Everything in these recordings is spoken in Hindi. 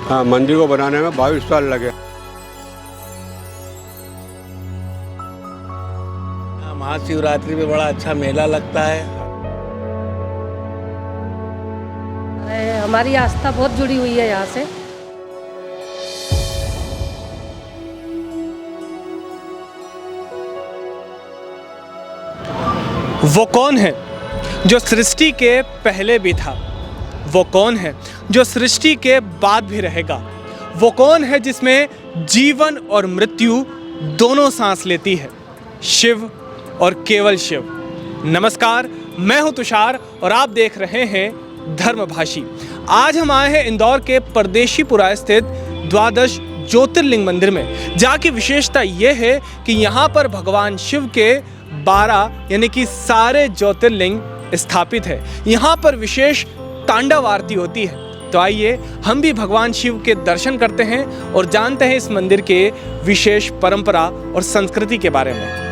हाँ, मंदिर को बनाने में 22 साल लगे। महाशिवरात्रि में बड़ा अच्छा मेला लगता है। हमारी आस्था बहुत जुड़ी हुई है यहाँ से। वो कौन है जो सृष्टि के पहले भी था? वो कौन है जो सृष्टि के बाद भी रहेगा? वो कौन है जिसमें जीवन और मृत्यु दोनों सांस लेती है? शिव और केवल शिव। नमस्कार, मैं हूं तुषार और आप देख रहे हैं धर्मभाषी। आज हम आए हैं इंदौर के परदेशीपुरा स्थित द्वादश ज्योतिर्लिंग मंदिर में, जहाँ की विशेषता यह है कि यहाँ पर भगवान शिव के 12 यानी कि सारे ज्योतिर्लिंग स्थापित है। यहाँ पर विशेष तांडव आरती होती है। तो आइए हम भी भगवान शिव के दर्शन करते हैं और जानते हैं इस मंदिर के विशेष परंपरा और संस्कृति के बारे में।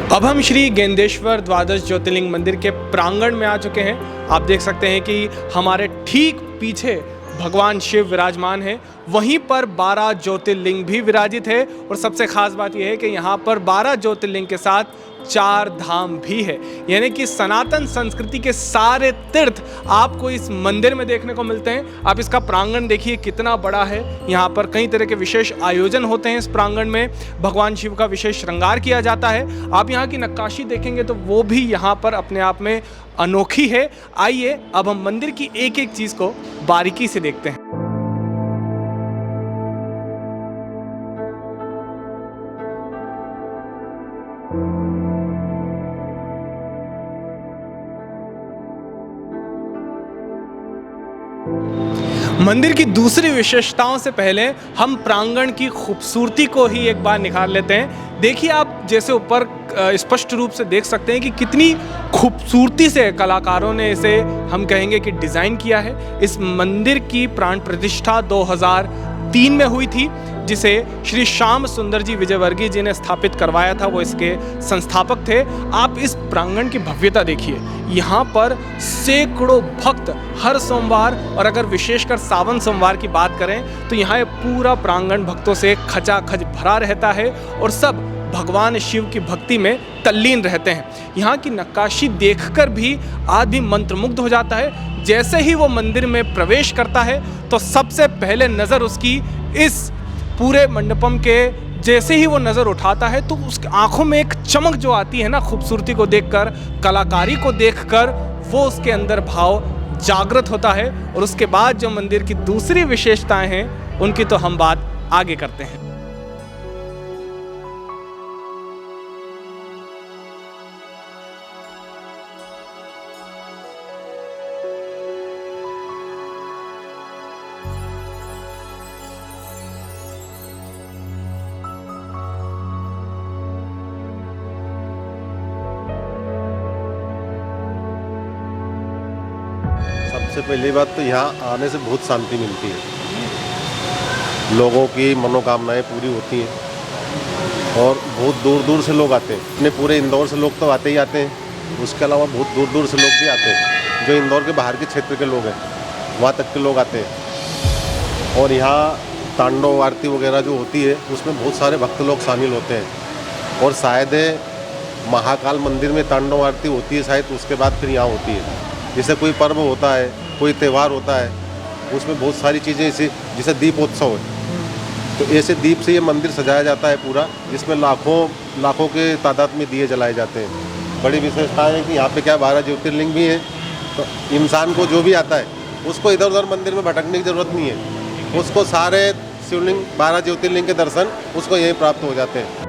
अब हम श्री गेंदेश्वर द्वादश ज्योतिर्लिंग मंदिर के प्रांगण में आ चुके हैं। आप देख सकते हैं कि हमारे ठीक पीछे भगवान शिव विराजमान हैं। वहीं पर 12 ज्योतिर्लिंग भी विराजित है और सबसे खास बात यह है कि यहाँ पर 12 ज्योतिर्लिंग के साथ 4 धाम भी है, यानी कि सनातन संस्कृति के सारे तीर्थ आपको इस मंदिर में देखने को मिलते हैं। आप इसका प्रांगण देखिए कितना बड़ा है। यहाँ पर कई तरह के विशेष आयोजन होते हैं। इस प्रांगण में भगवान शिव का विशेष श्रृंगार किया जाता है। आप यहाँ की नक्काशी देखेंगे तो वो भी यहाँ पर अपने आप में अनोखी है। आइए अब हम मंदिर की एक एक चीज़ को बारीकी से देखते हैं। मंदिर की दूसरी विशेषताओं से पहले हम प्रांगण की खूबसूरती को ही एक बार निखार लेते हैं। देखिए, आप जैसे ऊपर स्पष्ट रूप से देख सकते हैं कि कितनी खूबसूरती से कलाकारों ने इसे हम कहेंगे कि डिज़ाइन किया है। इस मंदिर की प्राण प्रतिष्ठा 2003 में हुई थी, जिसे श्री श्याम सुंदर जी विजयवर्गीय जी ने स्थापित करवाया था। वो इसके संस्थापक थे। आप इस प्रांगण की भव्यता देखिए। यहाँ पर सैकड़ों भक्त हर सोमवार, और अगर विशेषकर सावन सोमवार की बात करें तो यहाँ पूरा प्रांगण भक्तों से खचाखच भरा रहता है और सब भगवान शिव की भक्ति में तल्लीन रहते हैं। यहाँ की नक्काशी देखकर भी आदमी मंत्रमुग्ध हो जाता है। जैसे ही वो मंदिर में प्रवेश करता है तो सबसे पहले नज़र उसकी इस पूरे मंडपम के जैसे ही वो नज़र उठाता है तो उसकी आंखों में एक चमक जो आती है ना, खूबसूरती को देखकर, कलाकारी को देखकर, वो उसके अंदर भाव जागृत होता है। और उसके बाद जो मंदिर की दूसरी विशेषताएं हैं उनकी तो हम बात आगे करते हैं। सबसे पहली बात तो यहाँ आने से बहुत शांति मिलती है। लोगों की मनोकामनाएं पूरी होती हैं और बहुत दूर दूर से लोग आते हैं। अपने पूरे इंदौर से लोग तो आते ही आते हैं, उसके अलावा बहुत दूर दूर से लोग भी आते हैं। जो इंदौर के बाहर के क्षेत्र के लोग हैं वहाँ तक के लोग आते हैं। और यहाँ तांडव आरती वगैरह जो होती है उसमें बहुत सारे भक्त लोग शामिल होते हैं। और शायद महाकाल मंदिर में तांडव आरती होती है शायद, उसके बाद फिर यहाँ होती है। जैसे कोई पर्व होता है, कोई त्यौहार होता है, उसमें बहुत सारी चीज़ें जैसे दीपोत्सव है, तो ऐसे दीप से ये मंदिर सजाया जाता है पूरा, जिसमें लाखों के तादाद में दिए जलाए जाते हैं। बड़ी विशेषता है कि यहाँ पे क्या 12 ज्योतिर्लिंग भी हैं, तो इंसान को जो भी आता है उसको इधर उधर मंदिर में भटकने की ज़रूरत नहीं है। उसको सारे शिवलिंग 12 ज्योतिर्लिंग के दर्शन उसको यहीं प्राप्त हो जाते हैं।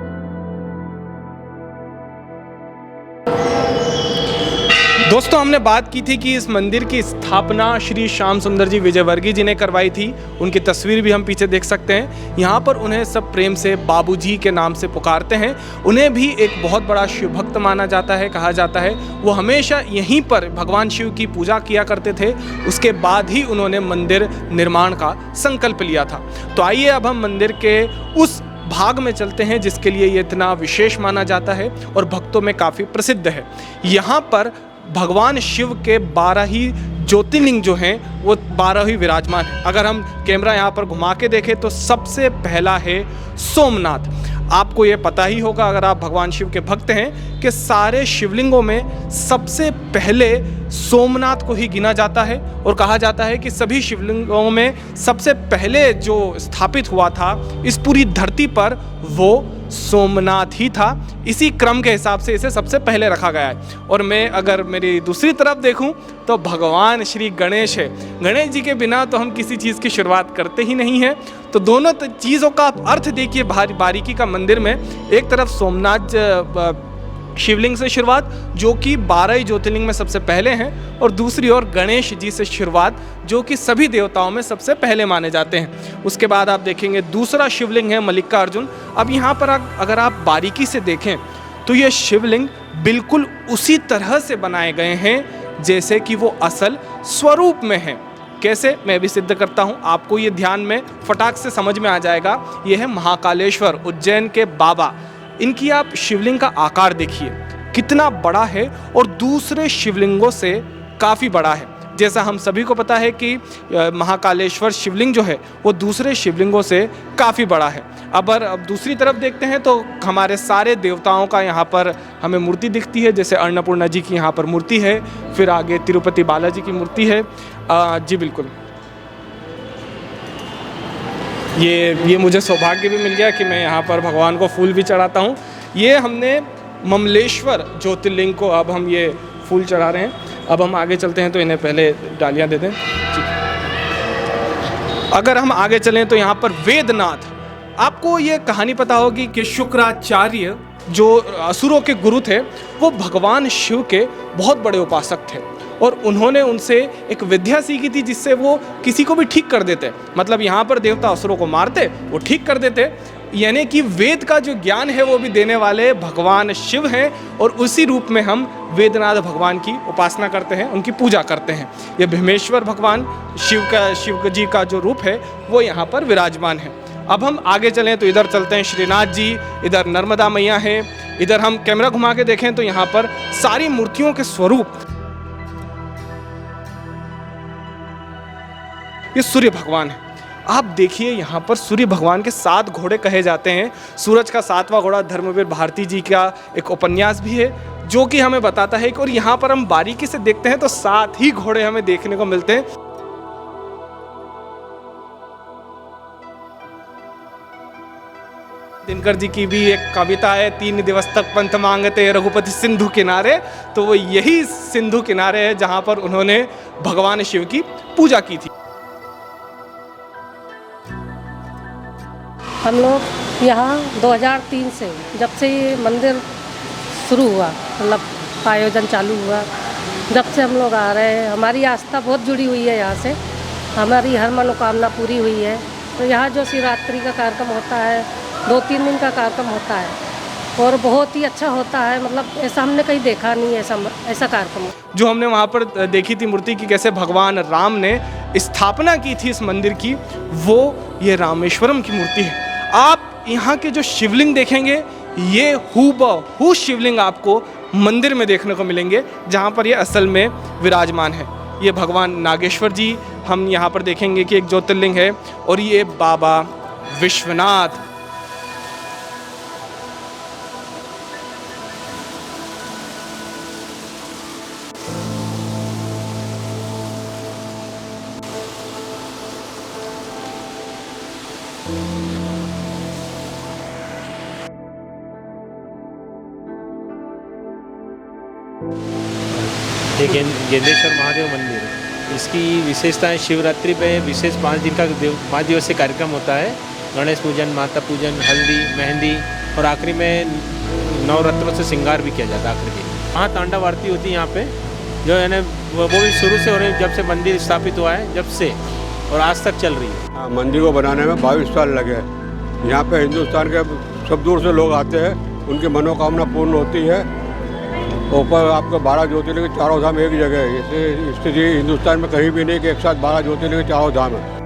दोस्तों, हमने बात की थी कि इस मंदिर की स्थापना श्री श्याम सुंदर जी विजयवर्गीय जी ने करवाई थी। उनकी तस्वीर भी हम पीछे देख सकते हैं। यहाँ पर उन्हें सब प्रेम से बाबूजी के नाम से पुकारते हैं। उन्हें भी एक बहुत बड़ा शिव भक्त माना जाता है, कहा जाता है। वो हमेशा यहीं पर भगवान शिव की पूजा किया करते थे। उसके बाद ही उन्होंने मंदिर निर्माण का संकल्प लिया था। तो आइए अब हम मंदिर के उस भाग में चलते हैं जिसके लिए ये इतना विशेष माना जाता है और भक्तों में काफ़ी प्रसिद्ध है। यहाँ पर भगवान शिव के 12 ही ज्योतिर्लिंग जो हैं वो 12 ही विराजमान हैं। अगर हम कैमरा यहाँ पर घुमा के देखें तो सबसे पहला है सोमनाथ। आपको ये पता ही होगा अगर आप भगवान शिव के भक्त हैं कि सारे शिवलिंगों में सबसे पहले सोमनाथ को ही गिना जाता है और कहा जाता है कि सभी शिवलिंगों में सबसे पहले जो स्थापित हुआ था इस पूरी धरती पर वो सोमनाथ ही था। इसी क्रम के हिसाब से इसे सबसे पहले रखा गया है। और मैं अगर मेरी दूसरी तरफ देखूं तो भगवान श्री गणेश है। गणेश जी के बिना तो हम किसी चीज़ की शुरुआत करते ही नहीं हैं। तो दोनों चीज़ों का आप अर्थ देखिए बारीकी का मंदिर में। एक तरफ सोमनाथ शिवलिंग से शुरुआत जो कि 12 ज्योतिर्लिंग में सबसे पहले हैं, और दूसरी ओर गणेश जी से शुरुआत जो कि सभी देवताओं में सबसे पहले माने जाते हैं। उसके बाद आप देखेंगे दूसरा शिवलिंग है मल्लिकार्जुन। अब यहाँ पर अगर आप बारीकी से देखें तो ये शिवलिंग बिल्कुल उसी तरह से बनाए गए हैं जैसे कि वो असल स्वरूप में हैं। कैसे, मैं भी सिद्ध करता हूँ, आपको ये ध्यान में फटाक से समझ में आ जाएगा। ये है महाकालेश्वर, उज्जैन के बाबा। इनकी आप शिवलिंग का आकार देखिए कितना बड़ा है और दूसरे शिवलिंगों से काफ़ी बड़ा है। जैसा हम सभी को पता है कि महाकालेश्वर शिवलिंग जो है वो दूसरे शिवलिंगों से काफ़ी बड़ा है। अब दूसरी तरफ देखते हैं तो हमारे सारे देवताओं का यहाँ पर हमें मूर्ति दिखती है। जैसे अन्नपूर्णा जी की यहाँ पर मूर्ति है, फिर आगे तिरुपति बालाजी की मूर्ति है। जी बिल्कुल, ये मुझे सौभाग्य भी मिल गया कि मैं यहाँ पर भगवान को फूल भी चढ़ाता हूँ। ये हमने ममलेश्वर ज्योतिर्लिंग को अब हम ये फूल चढ़ा रहे हैं। अब हम आगे चलते हैं तो इन्हें पहले डालियाँ दे दें। अगर हम आगे चलें तो यहाँ पर वेदनाथ, आपको ये कहानी पता होगी कि शुक्राचार्य जो असुरों के गुरु थे वो भगवान शिव के बहुत बड़े उपासक थे और उन्होंने उनसे एक विद्या सीखी थी जिससे वो किसी को भी ठीक कर देते। मतलब यहाँ पर देवता असुरों को मारते, वो ठीक कर देते। यानी कि वेद का जो ज्ञान है वो भी देने वाले भगवान शिव हैं और उसी रूप में हम वेदनाथ भगवान की उपासना करते हैं, उनकी पूजा करते हैं। ये भीमेश्वर भगवान शिव जी का जो रूप है वो यहाँ पर विराजमान है। अब हम आगे चलें तो इधर चलते हैं श्रीनाथ जी, इधर नर्मदा मैया है। इधर हम कैमरा घुमा के देखें तो यहाँ पर सारी मूर्तियों के स्वरूप, ये सूर्य भगवान है। आप देखिए यहाँ पर सूर्य भगवान के 7 घोड़े कहे जाते हैं। सूरज का 7वां घोड़ा धर्मवीर भारती जी का एक उपन्यास भी है जो कि हमें बताता है कि, और यहाँ पर हम बारीकी से देखते हैं तो 7 ही घोड़े हमें देखने को मिलते हैं। दिनकर जी की भी एक कविता है, 3 दिवस तक पंथ मांगते रघुपति सिंधु किनारे। तो वो यही सिंधु किनारे है जहाँ पर उन्होंने भगवान शिव की पूजा की थी। हम लोग यहाँ 2003 से, जब से ये मंदिर शुरू हुआ, मतलब आयोजन चालू हुआ, जब से हम लोग आ रहे हैं। हमारी आस्था बहुत जुड़ी हुई है यहाँ से, हमारी हर मनोकामना पूरी हुई है। तो यहाँ जो शिवरात्रि का कार्यक्रम होता है, 2-3 दिन का कार्यक्रम होता है और बहुत ही अच्छा होता है। मतलब ऐसा हमने कहीं देखा नहीं है, ऐसा कार्यक्रम। जो हमने वहाँ पर देखी थी मूर्ति की, कैसे भगवान राम ने स्थापना की थी इस मंदिर की, वो ये रामेश्वरम की मूर्ति है। आप यहाँ के जो शिवलिंग देखेंगे ये हूबहू शिवलिंग आपको मंदिर में देखने को मिलेंगे जहाँ पर ये असल में विराजमान है। ये भगवान नागेश्वर जी हम यहाँ पर देखेंगे कि एक ज्योतिर्लिंग है, और ये बाबा विश्वनाथ। ये गेंदेश्वर महादेव मंदिर है। इसकी विशेषता है शिवरात्रि पे विशेष 5 दिन का 5 दिवसीय कार्यक्रम होता है। गणेश पूजन, माता पूजन, हल्दी, मेहंदी और आखिरी में नवरत्नों से श्रृंगार भी किया जाता है आखिरी दिन। वहाँ तांडव आरती होती है यहाँ पे, जो है ना वो भी शुरू से हो रही है, जब से मंदिर स्थापित हुआ है जब से, और आज तक चल रही है। हाँ, मंदिर को बनाने में 22 साल लगे हैं। यहाँ पे हिंदुस्तान के सब दूर से लोग आते हैं, उनकी मनोकामना पूर्ण होती है। ऊपर आपको 12 ज्योतिर्लिंग चारों धाम एक जगह है। इससे स्थिति हिंदुस्तान में कहीं भी नहीं कि एक साथ 12 ज्योतिर्लिंग चारों धाम है।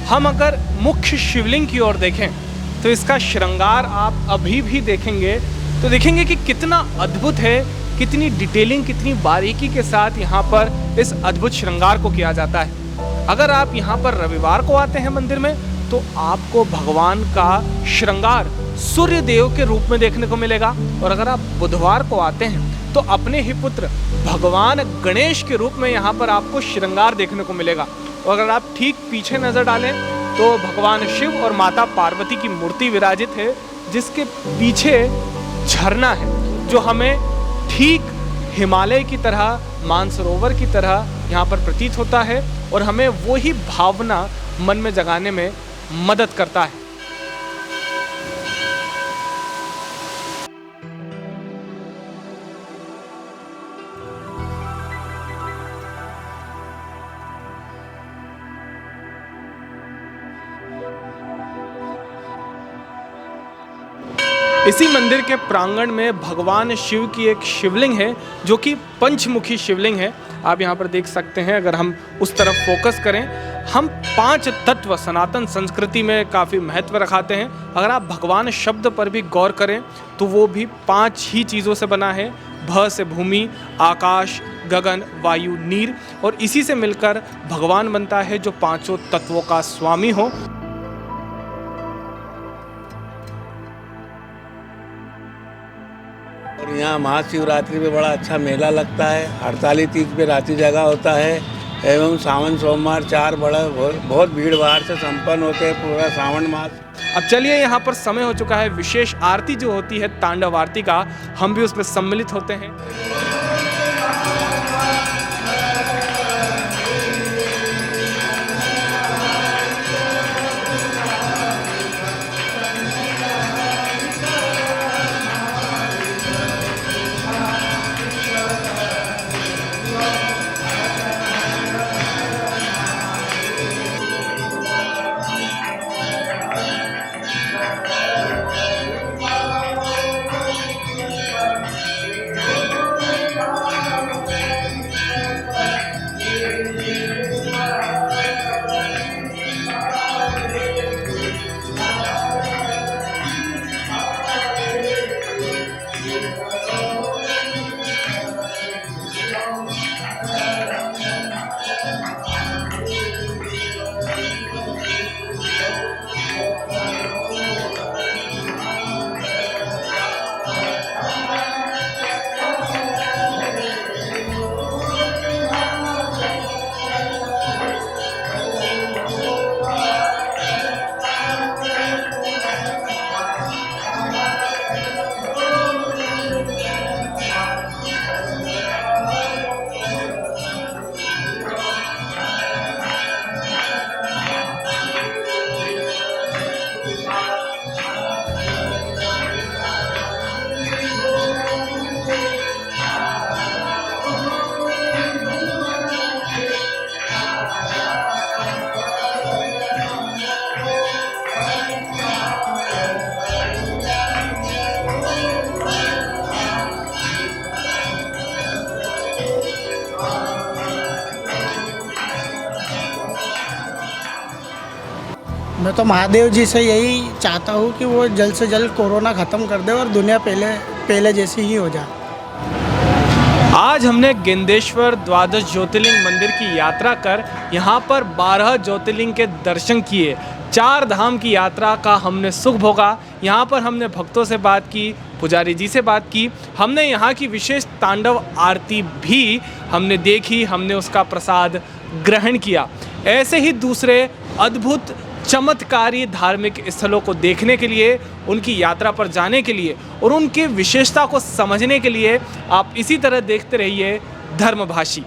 हम अगर मुख्य शिवलिंग की ओर देखें तो इसका श्रृंगार आप अभी भी देखेंगे तो देखेंगे कि कितना अद्भुत है, कितनी डिटेलिंग, कितनी बारीकी के साथ यहाँ पर इस अद्भुत श्रृंगार को किया जाता है। अगर आप यहाँ पर रविवार को आते हैं मंदिर में तो आपको भगवान का श्रृंगार सूर्य देव के रूप में देखने को मिलेगा, और अगर आप बुधवार को आते हैं तो अपने ही पुत्र भगवान गणेश के रूप में यहाँ पर आपको श्रृंगार देखने को मिलेगा। और अगर आप ठीक पीछे नजर डालें तो भगवान शिव और माता पार्वती की मूर्ति विराजित है, जिसके पीछे झरना है जो हमें ठीक हिमालय की तरह, मानसरोवर की तरह यहाँ पर प्रतीत होता है, और हमें वो ही भावना मन में जगाने में मदद करता है। इसी मंदिर के प्रांगण में भगवान शिव की एक शिवलिंग है जो कि पंचमुखी शिवलिंग है। आप यहाँ पर देख सकते हैं, अगर हम उस तरफ फोकस करें, हम 5 तत्व सनातन संस्कृति में काफ़ी महत्व रखाते हैं। अगर आप भगवान शब्द पर भी गौर करें तो वो भी 5 ही चीज़ों से बना है। भ से भूमि, आकाश, गगन, वायु, नीर, और इसी से मिलकर भगवान बनता है जो 5 तत्वों का स्वामी हो। और यहाँ महाशिवरात्रि पे बड़ा अच्छा मेला लगता है। हड़ताली तीज पे रात्रि जगह होता है, एवं सावन सोमवार 4 बहुत भीड़ भाड़ से संपन्न होते हैं पूरा सावन मास। अब चलिए, यहाँ पर समय हो चुका है विशेष आरती जो होती है तांडव आरती का, हम भी उसमें सम्मिलित होते हैं। मैं तो महादेव जी से यही चाहता हूँ कि वो जल्द से जल्द कोरोना ख़त्म कर दे और दुनिया पहले जैसी ही हो जाए। आज हमने गेंदेश्वर द्वादश ज्योतिर्लिंग मंदिर की यात्रा कर यहाँ पर 12 ज्योतिर्लिंग के दर्शन किए। 4 धाम की यात्रा का हमने सुख भोगा। यहाँ पर हमने भक्तों से बात की, पुजारी जी से बात की, हमने यहाँ की विशेष तांडव आरती भी हमने देखी, हमने उसका प्रसाद ग्रहण किया। ऐसे ही दूसरे अद्भुत चमत्कारी धार्मिक स्थलों को देखने के लिए, उनकी यात्रा पर जाने के लिए और उनकी विशेषता को समझने के लिए आप इसी तरह देखते रहिए धर्मभाषी।